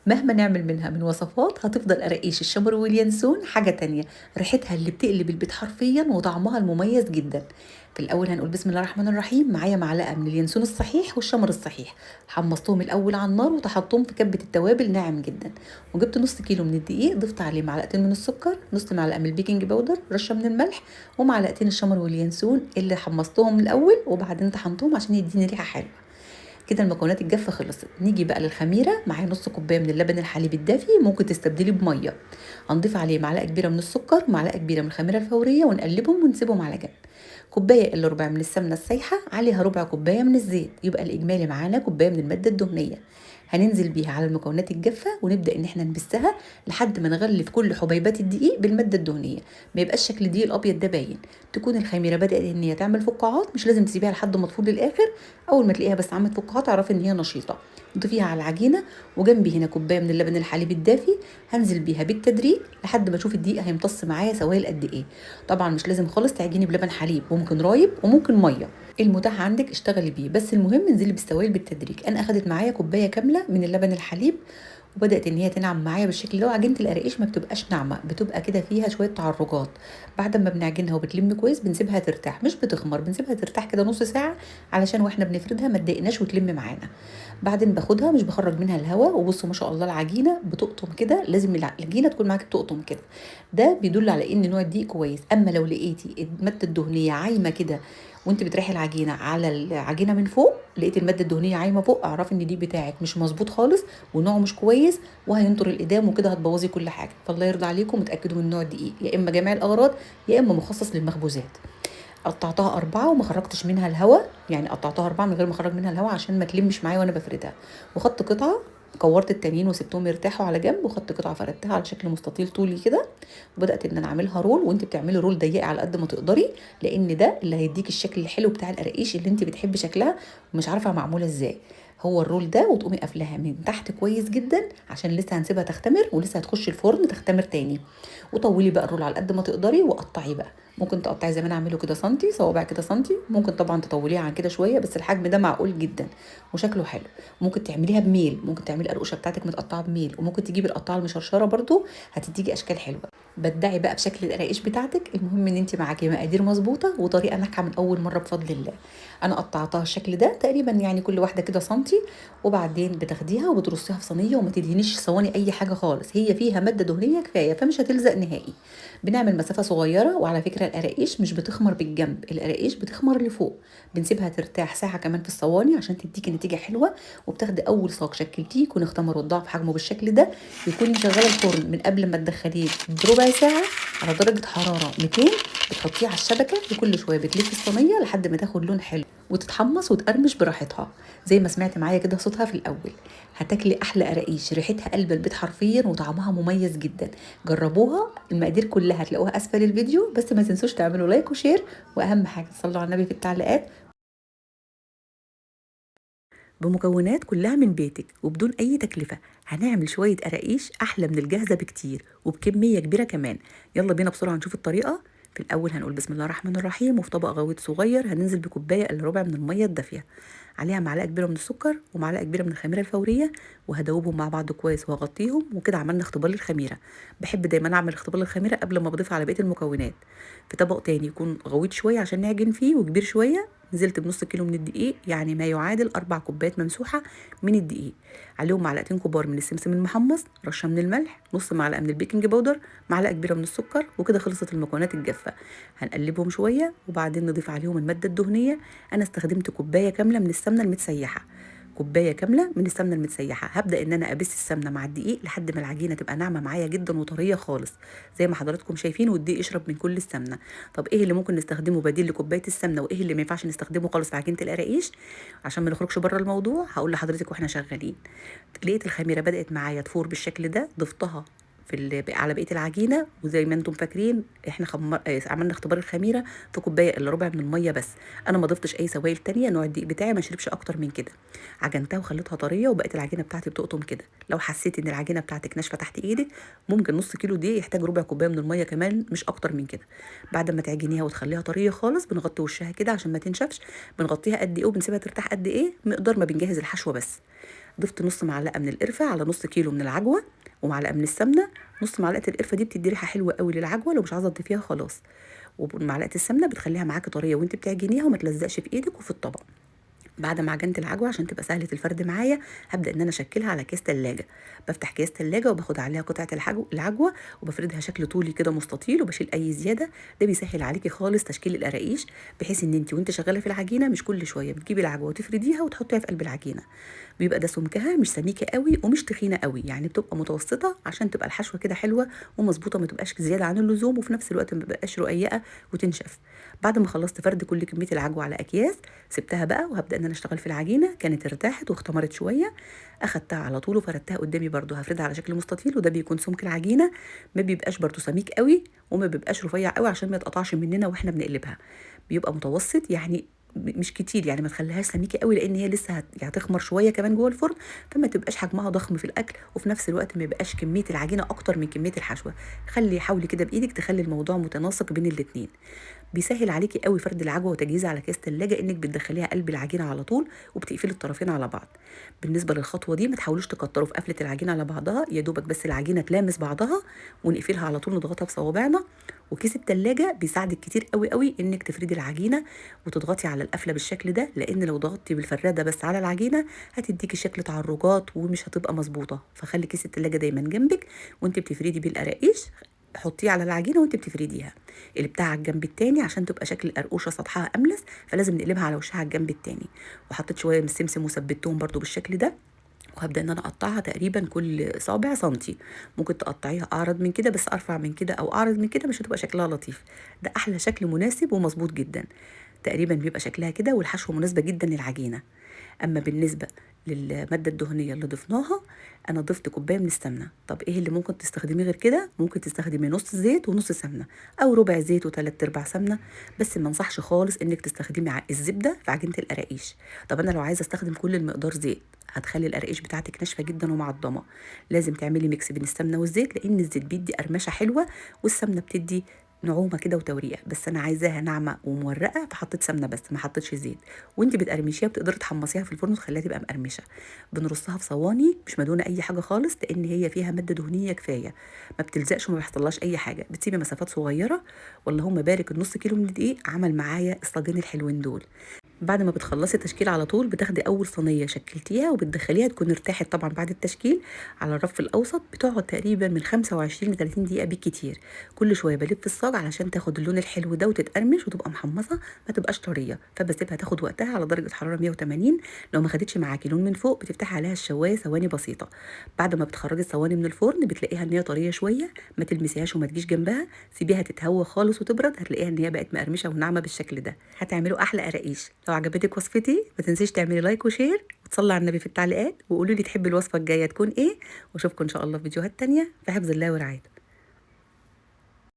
مهما نعمل منها من وصفات هتفضل قراقيش الشمر واليانسون حاجة تانية، ريحتها اللي بتقلب البيت حرفيا وطعمها المميز جدا. في الأول هنقول بسم الله الرحمن الرحيم. معايا معلقة من اليانسون الصحيح والشمر الصحيح، حمصتهم الأول على النار وطحنتهم في كبة التوابل ناعم جدا، وجبت نص كيلو من الدقيق، ضفت عليه معلقتين من السكر، نص معلقة من البيكنج باودر، رشة من الملح، ومعلقتين الشمر واليانسون اللي حمصتهم الأول وبعدين طحنتهم عشان يديني ريحة حلوة. كده المكونات الجافة خلصت. نيجي بقى للخميرة. معايا نص كوباية من اللبن الحليب الدافي، ممكن تستبدلي بمية. هنضيف عليه معلقة كبيرة من السكر ومعلقة كبيرة من الخميرة الفورية ونقلبهم ونسيبهم على جنب. كوباية إلا ربع من السمنة السايحة، عليها ربع كوباية من الزيت، يبقى الإجمالي معانا كوباية من المادة الدهنية. هننزل بيها على المكونات الجافة ونبدأ إن احنا نبسها لحد ما نغلف كل حبيبات الدقيق بالمادة الدهنية. ما يبقاش شكل الدقيق الأبيض ده باين. تكون الخميرة بدأت إن هي تعمل فقاعات، مش لازم تسيبيها لحد ما تفور للآخر. أول ما تلاقيها بس عملت فقاعات اعرفي إن هي نشيطة. ضيفيها على العجينة، وجنبي هنا كوباية من اللبن الحليب الدافي. هنزل بيها بالتدريج لحد ما اشوف الدقيق هيمتص معايا سوائل قد ايه. طبعا مش لازم خالص تعجني بلبن حليب، ممكن رايب وممكن ميه، المتاح عندك اشتغلي بيه، بس المهم انزلي بالسوائل بالتدريج. انا اخدت معايا كوبايه كامله من اللبن الحليب، وبدات ان هي تنعم معايا بالشكل ده. وعجينه القراقيش ما بتبقاش ناعمه، بتبقى كده فيها شويه تعرجات. بعد ما بنعجنها وبتلم كويس بنسيبها ترتاح، مش بتخمر، بنسيبها ترتاح كده نص ساعه علشان واحنا بنفردها ما تضايقناش وتلم معانا. بعدين باخدها مش بخرج منها الهواء، وبصوا ما شاء الله العجينه بتقطم كده، لازم العجينه تكون معاكي بتقطم كده. ده بيدل على ان نوع الدقيق كويس. اما لو لقيتي الماده الدهنيه عايمه كده وانت بتريحي العجينه على العجينه من فوق، لقيت الماده الدهنيه عايمه فوق، اعرفي ان الدقيق بتاعك مش مظبوط خالص ونوعه مش كويس، وهينطر الادام وكده هتبوظي كل حاجه. فالله يرضى عليكم اتاكدوا من نوع الدقيق، يا اما جميع الاغراض يا اما مخصص للمخبوزات. قطعتها أربعة وما خرجتش منها الهواء، يعني قطعتها أربعة من غير ما أخرج منها الهواء عشان ما تلمش معايا وأنا بفردها. وخدت قطعة، كورت التانيين وسبتهم يرتاحوا على جنب، وخدت قطعة فردتها على شكل مستطيل طولي كده. وبدأت إن أنا أعملها رول، وأنت بتعملي رول ضيقة على قد ما تقدري، لأن ده اللي هيديك الشكل الحلو بتاع القراقيش اللي أنت بتحبي شكلها ومش عارفة معمولة إزاي. هو الرول ده، وتقومي قافلاها من تحت كويس جدا عشان لسه هنسيبها تختمر ولسه هتخش الفرن تختمر تاني. وطولي بقى الرول على قد ما تقدري وقطعي بقى. ممكن تقطعي زي ما انا اعمله كده سنتي، صوابع كده سنتي، ممكن طبعا تطوليها عن كده شويه، بس الحجم ده معقول جدا وشكله حلو. ممكن تعمليها بميل، ممكن تعملي القرقشه بتاعتك متقطعه بميل، وممكن تجيبي القطعه المشرشره برضو، هتديكي اشكال حلوه. بدعي بقى بشكل القراقيش بتاعتك، المهم ان انت معاكي مقادير مظبوطه وطريقه ناجحه من اول مره بفضل الله. انا قطعتها الشكل ده تقريبا، يعني كل واحده كده سنتي. وبعدين بتاخديها وبترصيها في صينيه، وما تدهنيش الصواني اي حاجه خالص، هي فيها ماده دهنيه كفايه فمش هتلزق نهائي. بنعمل مسافة صغيرة. وعلى فكرة القراقيش مش بتخمر بالجنب، القراقيش بتخمر لفوق. بنسيبها ترتاح ساعة كمان في الصواني عشان تديكي نتيجة حلوة. وبتاخدي أول صاج شكلتيه يكون اختمر واتضاعف حجمه بالشكل ده، يكون شغالة الفرن من قبل ما تدخليه بربع ساعة على درجة حرارة 200. بتحطيه على الشبكة وكل شوية بتلفي الصينية لحد ما تاخد لون حلو وتتحمص وتقرمش براحتها زي ما سمعت معايا كده صوتها في الأول. هتاكلي أحلى قراقيش، ريحتها قلب البيت حرفيا وطعمها مميز جدا. جربوها. المقادير كلها هتلاقوها اسفل الفيديو، بس ما تنسوش تعملوا لايك وشير، واهم حاجه تصلوا على النبي في التعليقات. بمكونات كلها من بيتك وبدون اي تكلفه، هنعمل شويه قراقيش احلى من الجاهزه بكتير وبكميه كبيره كمان. يلا بينا بسرعه نشوف الطريقه. في الاول هنقول بسم الله الرحمن الرحيم، وفي طبق غويط صغير هننزل بكوبايه الا ربع من الميه الدافيه، عليها معلقه كبيره من السكر ومعلقه كبيره من الخميره الفوريه، وهدوبهم مع بعض كويس وهغطيهم. وكده عملنا اختبار للخميره. بحب دايما اعمل اختبار للخميره قبل ما بضيف على بقيه المكونات. في طبق تاني يكون غويط شويه عشان نعجن فيه وكبير شويه، نزلت بنص كيلو من الدقيق، يعني ما يعادل 4 كوبايات ممسوحه من الدقيق، عليهم معلقتين كبار من السمسم المحمص، رشه من الملح، نص معلقه من البيكنج باودر، معلقه كبيره من السكر. وكده خلصت المكونات الجافه. هنقلبهم شويه وبعدين نضيف عليهم الماده الدهنيه. انا استخدمت كوبايه كامله من السمنه المتسيحه، كوبايه كامله من السمنه المتسيحه. هبدا ان انا ابس السمنه مع الدقيق لحد ما العجينه تبقى ناعمه معايا جدا وطريه خالص زي ما حضراتكم شايفين، والدقيق يشرب من كل السمنه. طب ايه اللي ممكن نستخدمه بديل لكوبايه السمنه، وايه اللي ما ينفعش نستخدمه خالص في عجينه القراقيش؟ عشان ما نخرجش بره الموضوع هقول لحضرتك واحنا شغالين. لقيت الخميره بدات معايا تفور بالشكل ده، ضفتها على بقيه العجينه. وزي ما انتم فاكرين احنا عملنا اختبار الخميره في كوبايه الا ربع من الميه بس. انا ما ضفتش اي سوائل تانية، نوع الدقيق بتاعي ما شربش اكتر من كده. عجنتها وخليتها طريه، وبقت العجينه بتاعتي بتقطم كده. لو حسيت ان العجينه بتاعتك ناشفه تحت ايدك، ممكن نص كيلو دقيق يحتاج ربع كوبايه من الميه كمان، مش اكتر من كده. بعد ما تعجنيها وتخليها طريه خالص بنغطي وشها كده عشان ما تنشفش. بنغطيها قد ايه وبنسيبها ترتاح قد ايه؟ مقدار ما بنجهز الحشوه بس. ضفت نص معلقه من القرفه على نص كيلو من العجوه، ومعلقه من السمنه. نص معلقه القرفه دي بتدي ريحه حلوه قوي للعجوه، لو مش عايزه تضيفيها خلاص. ومعلقه السمنه بتخليها معاكي طريه وانت بتعجنيها وما تلزقش في ايدك وفي الطبق. بعد ما عجنت العجوه عشان تبقى سهله الفرد معايا، هبدا ان انا اشكلها على اكياس تلاجة. بفتح كيس تلاجة وباخد عليها قطعه العجوه وبفردها شكل طولي كده مستطيل، وبشيل اي زياده. ده بيسهل عليكي خالص تشكيل القراقيش، بحيث ان انت وانت شغاله في العجينه مش كل شويه بتجيبي العجوه وتفرديها وتحطيها في قلب العجينه. بيبقى ده سمكها مش سميكه قوي ومش تخينه قوي، يعني بتبقى متوسطه عشان تبقى الحشوه كده حلوه ومظبوطه، ما تبقاش زياده عن اللزوم، وفي نفس الوقت ما تبقاش رقيقه وتنشف. بعد ما خلصت فرد كل كميه العجوه على اكياس، سبتها بقى وهبدا ان انا اشتغل في العجينه. كانت ارتاحت واختمرت شويه، اخدتها على طول وفردتها قدامي برده. هفردها على شكل مستطيل، وده بيكون سمك العجينه، ما بيبقاش برده سميك قوي وما بيبقاش رفيع قوي عشان ما يتقطعش مننا واحنا بنقلبها. بيبقى متوسط يعني، مش كتير يعني، ما تخليهاش سميكه قوي لان هي لسه يعني هتخمر شويه كمان جوه الفرن، فما تبقاش حجمها ضخم في الاكل، وفي نفس الوقت ما يبقاش كميه العجينه اكتر من كميه الحشوه. حاولي كده بايدك تخلي الموضوع متناسق بين الاتنين. بيسهل عليكي قوي فرد العجوه وتجهيزها على كيس تلاجة، انك بتدخليها قلب العجينه على طول وبتقفلي الطرفين على بعض. بالنسبه للخطوه دي ما تحاولوش تكتروا في قفله العجينه على بعضها، يا دوبك بس العجينه تلامس بعضها ونقفلها على طول، نضغطها بصوابعنا. وكيس التلاجة بيساعدك كتير قوي قوي انك تفردي العجينه وتضغطي على القفله بالشكل ده، لان لو ضغطتي بالفراده بس على العجينه هتديكي شكل تعرجات ومش هتبقى مظبوطه. فخلي كيس التلاجة دايما جنبك وانت بتفردي بيه القراقيش، حطيه على العجينه وانت بتفرديها. قلبتها على الجنب التاني عشان تبقى شكل القرقوشه سطحها املس، فلازم نقلبها على وشها على الجنب التاني. وحطيت شويه من السمسم وثبتهم برده بالشكل ده. وهبدا ان انا اقطعها تقريبا كل صابع سنتي. ممكن تقطعيها اعرض من كده بس ارفع من كده، او اعرض من كده مش هتبقى شكلها لطيف. ده احلى شكل مناسب ومظبوط جدا. تقريبا بيبقى شكلها كده، والحشوه مناسبه جدا للعجينه. اما بالنسبه للماده الدهنيه اللي ضفناها، انا ضفت كوبايه من السمنه. طب ايه اللي ممكن تستخدميه غير كده؟ ممكن تستخدمي نص زيت ونص سمنه، او ربع زيت وثلاث ارباع سمنه. بس ما انصحش خالص انك تستخدمي الزبده في عجينه القراقيش. طب انا لو عايزه استخدم كل المقدار زيت، هتخلي القراقيش بتاعتك ناشفه جدا ومعضمه. لازم تعملي ميكس بين السمنه والزيت، لان الزيت بيدي قرمشه حلوه والسمنه بتدي نعومه كده وتوريقه، بس انا عايزاها ناعمه ومورقه فحطيت سمنه بس ما حطيتش زيت. وانت بتقرمشيها بتقدري تحمصيها في الفرن وتخليها تبقى مقرمشه. بنرصها في صواني مش مدهونه اي حاجه خالص، لان هي فيها ماده دهنيه كفايه، ما بتلزقش وما بيحصلهاش اي حاجه. بتسيبي مسافات صغيره، واللهم بارك النص كيلو من الدقيق عمل معايا الصاجين الحلوين دول. بعد ما بتخلصي تشكيل على طول بتاخدي اول صينيه شكلتيها وبتدخليها، تكون ارتاحت طبعا بعد التشكيل، على الرف الاوسط. بتقعد تقريبا من 25 ل 30 دقيقه بالكتير. كل شويه بلف الصاج علشان تاخد اللون الحلو ده وتتقرمش وتبقى محمصه، ما تبقاش طريه. فبسيبها تاخد وقتها على درجه حراره 180. لو ما خدتش معاكي لون من فوق بتفتحي عليها الشوايه ثواني بسيطه. بعد ما بتخرجي الصواني من الفرن بتلاقيها ان هي طريه شويه، ما تلمسيهاش وما تجيش جنبها. سيبيها تتهوى خالص وتبرد، هتلاقيها ان هي بقت مقرمشه وناعمه بالشكل ده. هتعملوا احلى قراقيش. لو عجبتك وصفتي ما تنسيش تعملي لايك وشير وتصلي على النبي في التعليقات، وقولوا لي تحبي الوصفه الجايه تكون ايه. واشوفكم ان شاء الله في فيديوهات تانية في حفظ الله ورعايته.